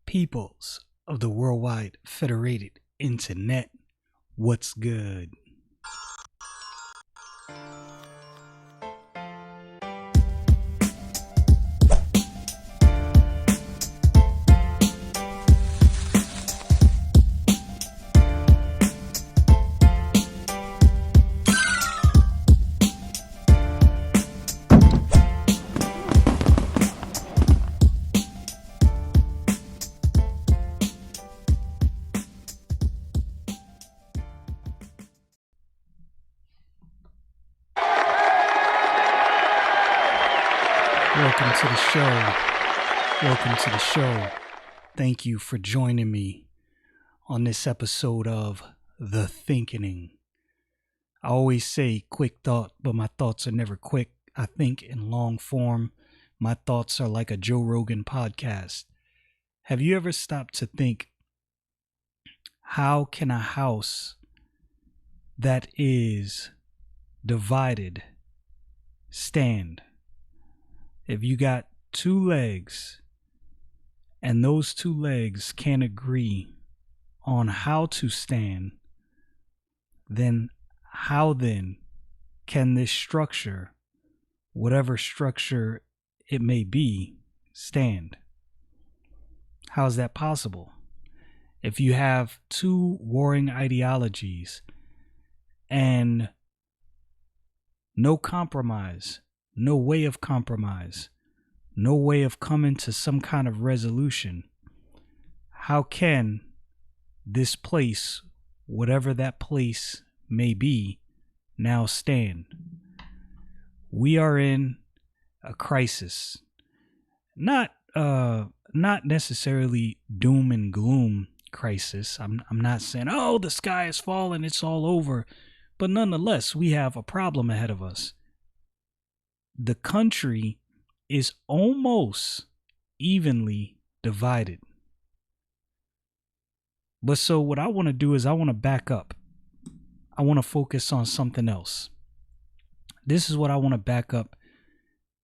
peoples of the worldwide federated internet. What's good? Welcome to the show. Welcome to the show. Thank you for joining me on this episode of The Thinkening. I always say quick thought, but my thoughts are never quick. I think in long form. My thoughts are like a Joe Rogan podcast. Have you ever stopped to think, how can a house that is divided stand? If you got two legs and those two legs can't agree on how to stand, then how then can this structure, whatever structure it may be, stand? How is that possible? If you have two warring ideologies and no compromise, no way of compromise, no way of coming to some kind of resolution, how can this place, whatever that place may be, now stand? We are in a crisis. Not necessarily doom and gloom crisis. I'm not saying, oh, the sky is falling, it's all over. But nonetheless, we have a problem ahead of us. The country is almost evenly divided. But so what I want to do is I want to back up. I want to focus on something else. This is what I want to back up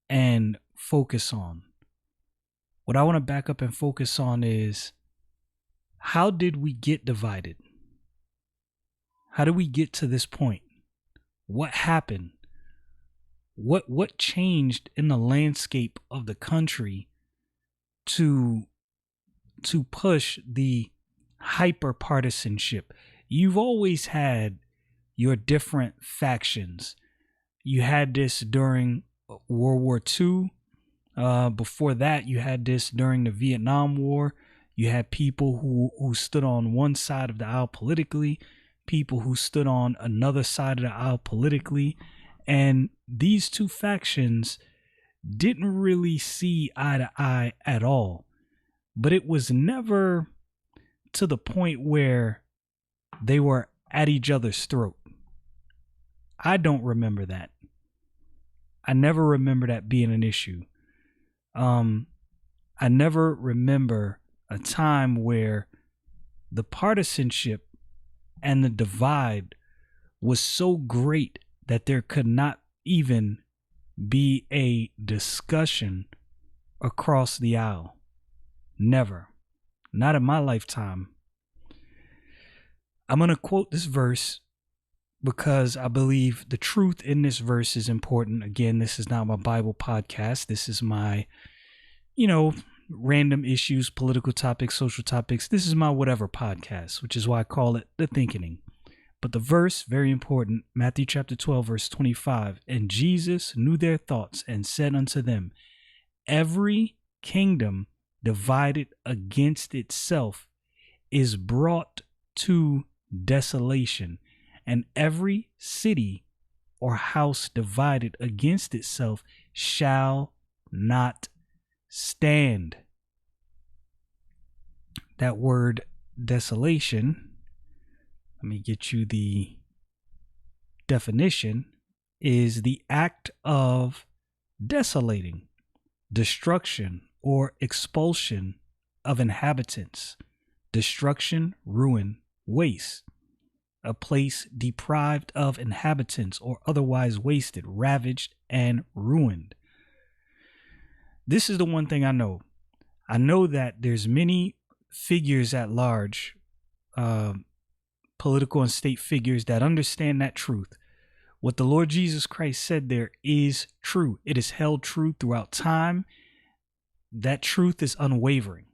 and focus on. What I want to back up and focus on is, how did we get divided? How did we get to this point? What happened? What changed in the landscape of the country to push the hyper partisanship? You've always had your different factions. You had this during World War II. Before that, you had this during the Vietnam War. You had people who stood on one side of the aisle politically, people who stood on another side of the aisle politically. And these two factions didn't really see eye to eye at all. But it was never to the point where they were at each other's throat. I don't remember that. I never remember that being an issue. I never remember a time where the partisanship and the divide was so great that there could not even be a discussion across the aisle. Never. Not in my lifetime. I'm going to quote this verse because I believe the truth in this verse is important. Again, this is not my Bible podcast. This is my, random issues, political topics, social topics. This is my whatever podcast, which is why I call it The Thinkening. But the verse, very important, Matthew chapter 12, verse 25. And Jesus knew their thoughts and said unto them, every kingdom divided against itself is brought to desolation, and every city or house divided against itself shall not stand. That word desolation, let me get you the definition, is the act of desolating, destruction, or expulsion of inhabitants, destruction, ruin, waste. A place deprived of inhabitants or otherwise wasted, ravaged, and ruined. This is the one thing I know. I know that there's many figures at large, political and state figures that understand that truth. What the Lord Jesus Christ said there is true. It is held true throughout time. That truth is unwavering.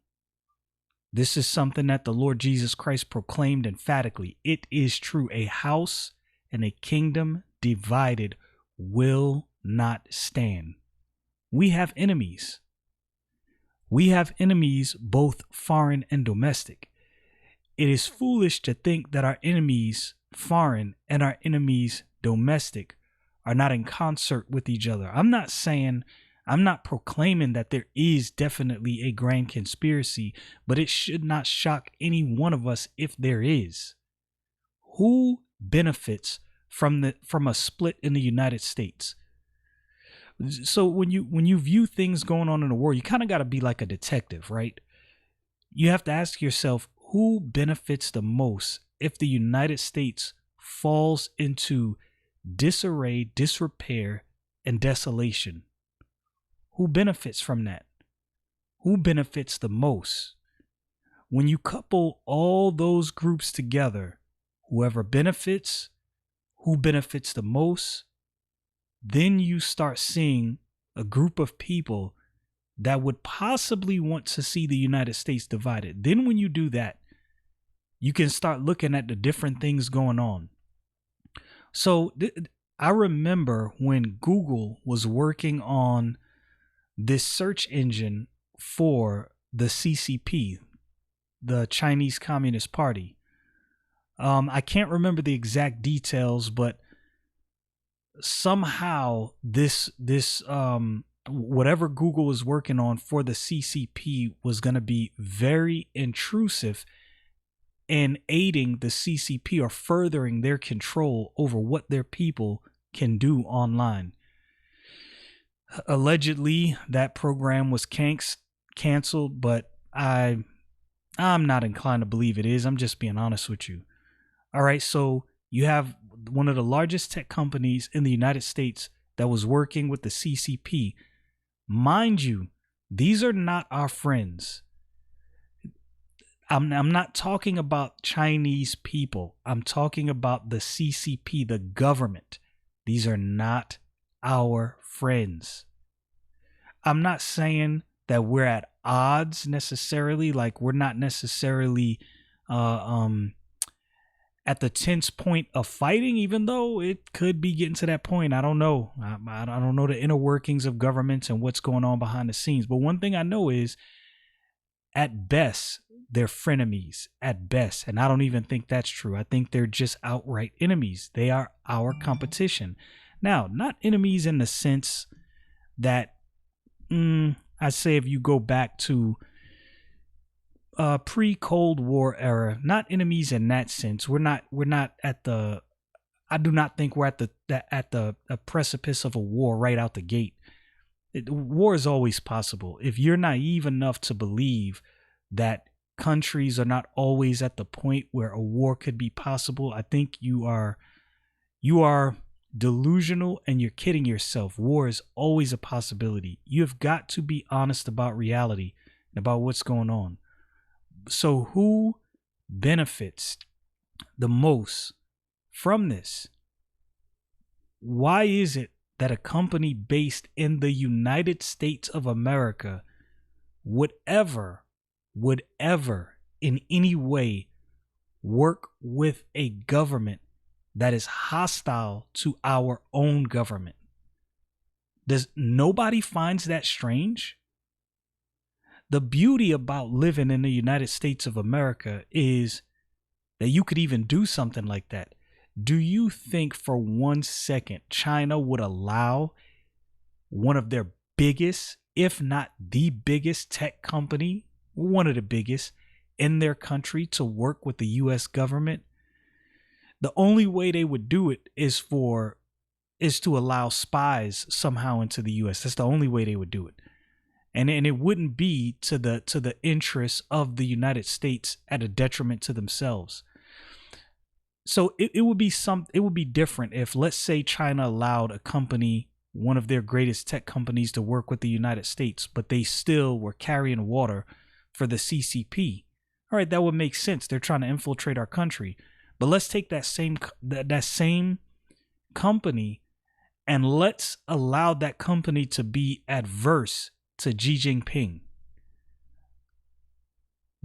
This is something that the Lord Jesus Christ proclaimed emphatically. It is true. A house and a kingdom divided will not stand. We have enemies. We have enemies, both foreign and domestic. It is foolish to think that our enemies, foreign, and our enemies, domestic, are not in concert with each other. I'm not proclaiming that there is definitely a grand conspiracy, but it should not shock any one of us if there is. Who benefits from a split in the United States? So when you view things going on in the world, you kind of got to be like a detective, right? You have to ask yourself, who benefits the most if the United States falls into disarray, disrepair, and desolation? Who benefits from that? Who benefits the most? When you couple all those groups together, whoever benefits, who benefits the most, then you start seeing a group of people that would possibly want to see the United States divided. Then when you do that, you can start looking at the different things going on. So I remember when Google was working on this search engine for the CCP, the Chinese Communist Party. I can't remember the exact details, but somehow this whatever Google was working on for the CCP was going to be very intrusive and aiding the CCP or furthering their control over what their people can do online. Allegedly, that program was canceled, but I'm not inclined to believe it is. I'm just being honest with you. All right, so you have one of the largest tech companies in the United States that was working with the CCP. Mind you, these are not our friends. I'm not talking about Chinese people. I'm talking about the CCP, the government. These are not our friends. I'm not saying that we're at odds necessarily, like we're not necessarily at the tense point of fighting, even though it could be getting to that point. I don't know. I don't know the inner workings of governments and what's going on behind the scenes. But one thing I know is, at best, they're frenemies at best. And I don't even think that's true. I think they're just outright enemies. They are our competition. Now, not enemies in the sense that I say if you go back to pre-Cold War era, not enemies in that sense. We're not at the, I do not think we're at the precipice of a war right out the gate. War is always possible. If you're naive enough to believe that countries are not always at the point where a war could be possible, I think you are delusional and you're kidding yourself. War is always a possibility. You have got to be honest about reality and about what's going on. So who benefits the most from this? Why is it that a company based in the United States of America would ever in any way work with a government that is hostile to our own government? Does nobody finds that strange? The beauty about living in the United States of America is that you could even do something like that. Do you think for 1 second China would allow one of their biggest, if not the biggest tech company, one of the biggest in their country, to work with the U.S. government? The only way they would do it is to allow spies somehow into the U.S. That's the only way they would do it. And it wouldn't be to the interests of the United States at a detriment to themselves. So it would be different if, let's say, China allowed a company, one of their greatest tech companies, to work with the United States, but they still were carrying water for the CCP. All right, that would make sense. They're trying to infiltrate our country. But let's take that same company and let's allow that company to be adverse to Xi Jinping.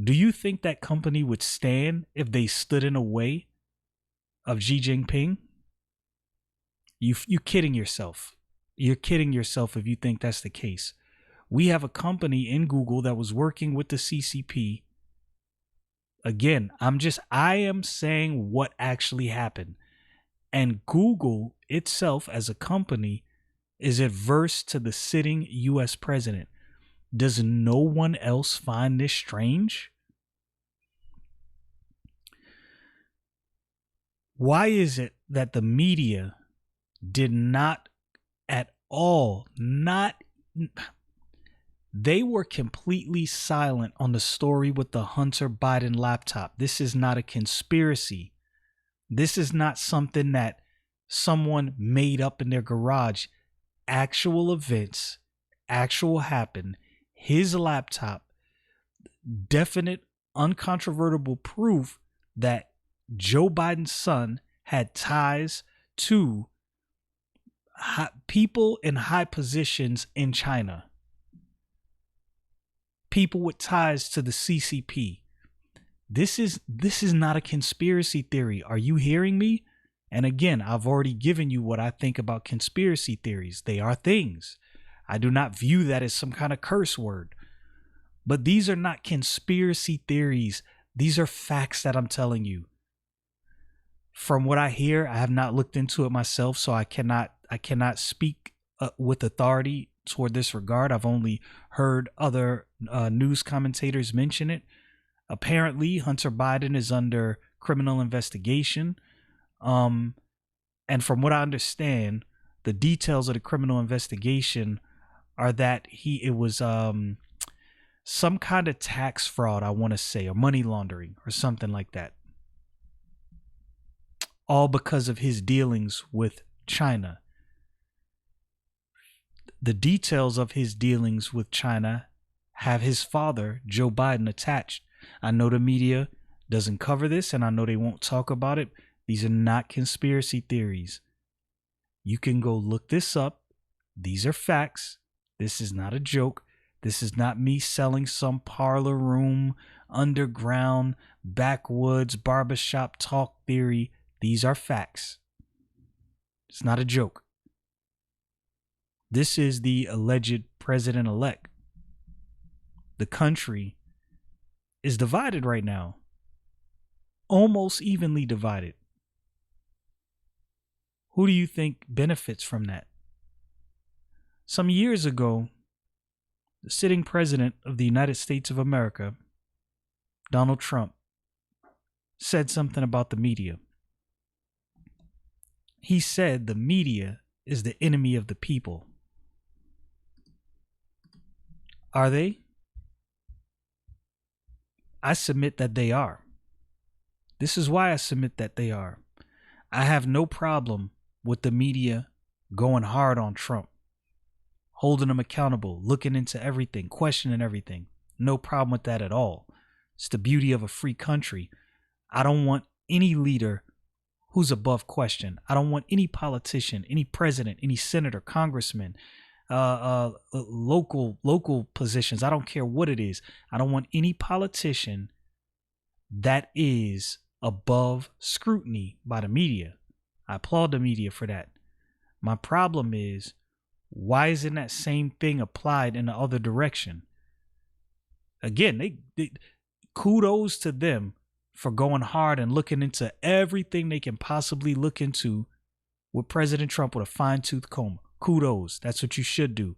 Do you think that company would stand if they stood in the way of Xi Jinping? You kidding yourself. You're kidding yourself if you think that's the case. We have a company in Google that was working with the CCP. Again, I am saying what actually happened. And Google itself as a company is adverse to the sitting US president. Does no one else find this strange? Why is it that the media did not at all, they were completely silent on the story with the Hunter Biden laptop? This is not a conspiracy. This is not something that someone made up in their garage. Actual events, actual happened. His laptop, definite, uncontrovertible proof that Joe Biden's son had ties to people in high positions in China. People with ties to the CCP. This is not a conspiracy theory. Are you hearing me? And again, I've already given you what I think about conspiracy theories. They are things. I do not view that as some kind of curse word. But these are not conspiracy theories. These are facts that I'm telling you. From what I hear, I have not looked into it myself, so I cannot speak with authority toward this regard. I've only heard other news commentators mention it. Apparently, Hunter Biden is under criminal investigation. And from what I understand, the details of the criminal investigation are that it was some kind of tax fraud, I want to say, or money laundering or something like that. All because of his dealings with China. The details of his dealings with China have his father, Joe Biden, attached. I know the media doesn't cover this, and I know they won't talk about it. These are not conspiracy theories. You can go look this up. These are facts. This is not a joke. This is not me selling some parlor room, underground, backwoods, barbershop talk theory. These are facts. It's not a joke. This is the alleged president-elect. The country is divided right now. Almost evenly divided. Who do you think benefits from that? Some years ago, the sitting president of the United States of America, Donald Trump, said something about the media. He said the media is the enemy of the people. Are they? I submit that they are. This is why I submit that they are. I have no problem with the media going hard on Trump, holding him accountable, looking into everything, questioning everything. No problem with that at all. It's the beauty of a free country. I don't want any leader who's above question. I don't want any politician, any president, any senator, congressman, local positions. I don't care what it is. I don't want any politician that is above scrutiny by the media. I applaud the media for that. My problem is, why isn't that same thing applied in the other direction? Again, they kudos to them for going hard and looking into everything they can possibly look into with President Trump with a fine-tooth comb. Kudos. That's what you should do.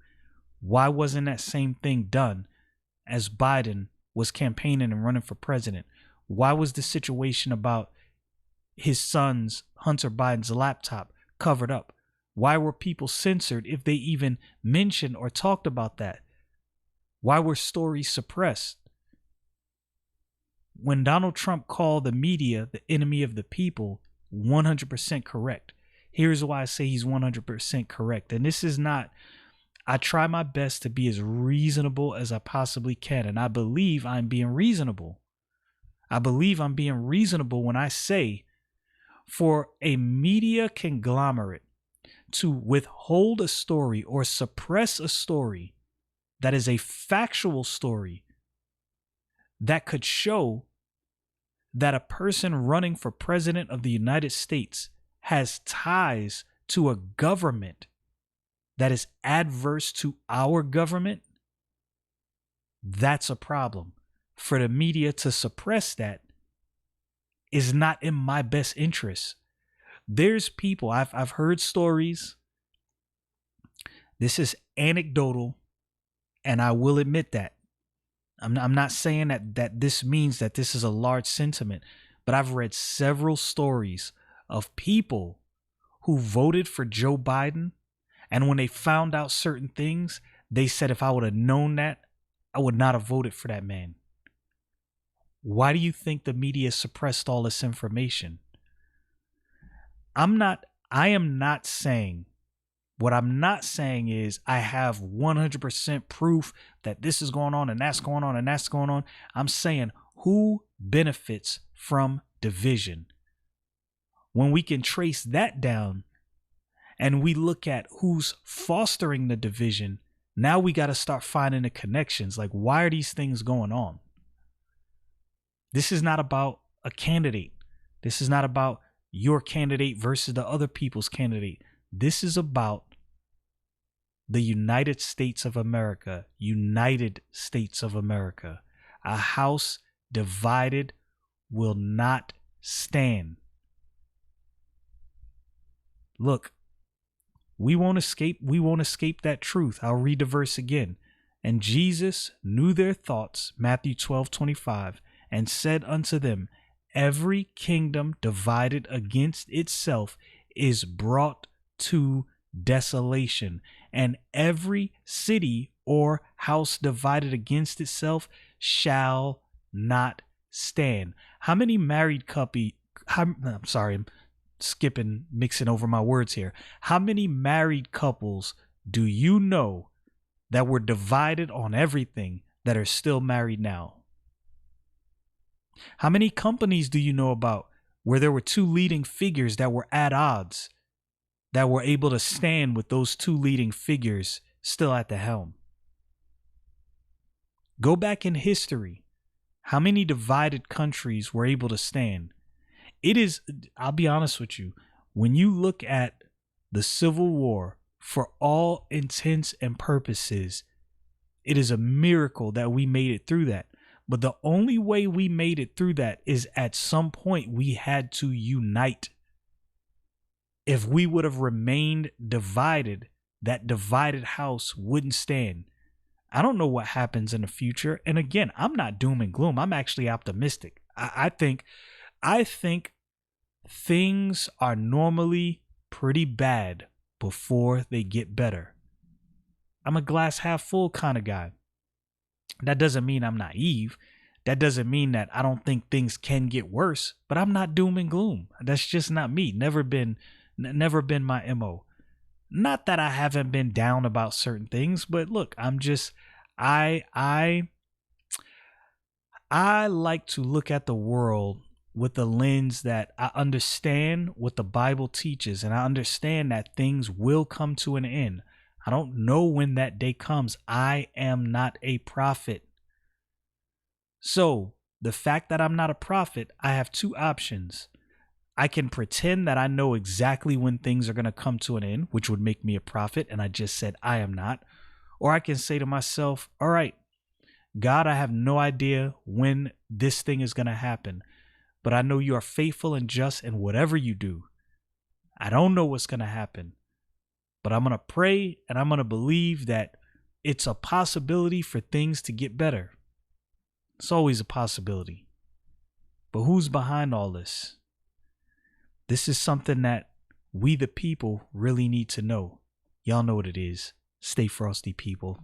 Why wasn't that same thing done as Biden was campaigning and running for president? Why was the situation about his son's, Hunter Biden's laptop, covered up? Why were people censored if they even mentioned or talked about that? Why were stories suppressed? When Donald Trump called the media the enemy of the people, 100% correct. Here's why I say he's 100% correct. And this is not, I try my best to be as reasonable as I possibly can. And I believe I'm being reasonable. I believe I'm being reasonable when I say for a media conglomerate to withhold a story or suppress a story that is a factual story that could show that a person running for president of the United States has ties to a government that is adverse to our government, that's a problem. For the media to suppress that is not in my best interest. There's people, I've heard stories. This is anecdotal, and I will admit that. I'm not saying that this means that this is a large sentiment, but I've read several stories of people who voted for Joe Biden, and when they found out certain things, they said, if I would have known that, I would not have voted for that man. Why do you think the media suppressed all this information? What I'm not saying is I have 100% proof that this is going on and that's going on and that's going on. I'm saying who benefits from division? When we can trace that down and we look at who's fostering the division, now we got to start finding the connections. Like, why are these things going on? This is not about a candidate. This is not about your candidate versus the other people's candidate. This is about the United States of America. United States of America. A house divided will not stand. Look, we won't escape that truth. I'll read the verse again. And Jesus knew their thoughts, Matthew 12:25, and said unto them, every kingdom divided against itself is brought to desolation, and every city or house divided against itself shall not stand. How many married I'm sorry, I'm mixing over my words here. How many married couples do you know that were divided on everything that are still married now? How many companies do you know about where there were two leading figures that were at odds, that were able to stand with those two leading figures still at the helm? Go back in history. How many divided countries were able to stand? I'll be honest with you, when you look at the Civil War, for all intents and purposes, it is a miracle that we made it through that. But the only way we made it through that is at some point we had to unite. If we would have remained divided, that divided house wouldn't stand. I don't know what happens in the future. And again, I'm not doom and gloom. I'm actually optimistic. I think things are normally pretty bad before they get better. I'm a glass half full kind of guy. That doesn't mean I'm naive. That doesn't mean that I don't think things can get worse, but I'm not doom and gloom. That's just not me. Never been my MO. Not that I haven't been down about certain things, but look, I like to look at the world with the lens that I understand what the Bible teaches, and I understand that things will come to an end. I don't know when that day comes. I am not a prophet. So the fact that I'm not a prophet, I have two options. I can pretend that I know exactly when things are going to come to an end, which would make me a prophet, and I just said I am not. Or I can say to myself, all right, God, I have no idea when this thing is going to happen, but I know you are faithful and just in whatever you do. I don't know what's going to happen, but I'm going to pray and I'm going to believe that it's a possibility for things to get better. It's always a possibility. But who's behind all this? This is something that we, the people, really need to know. Y'all know what it is. Stay frosty, people.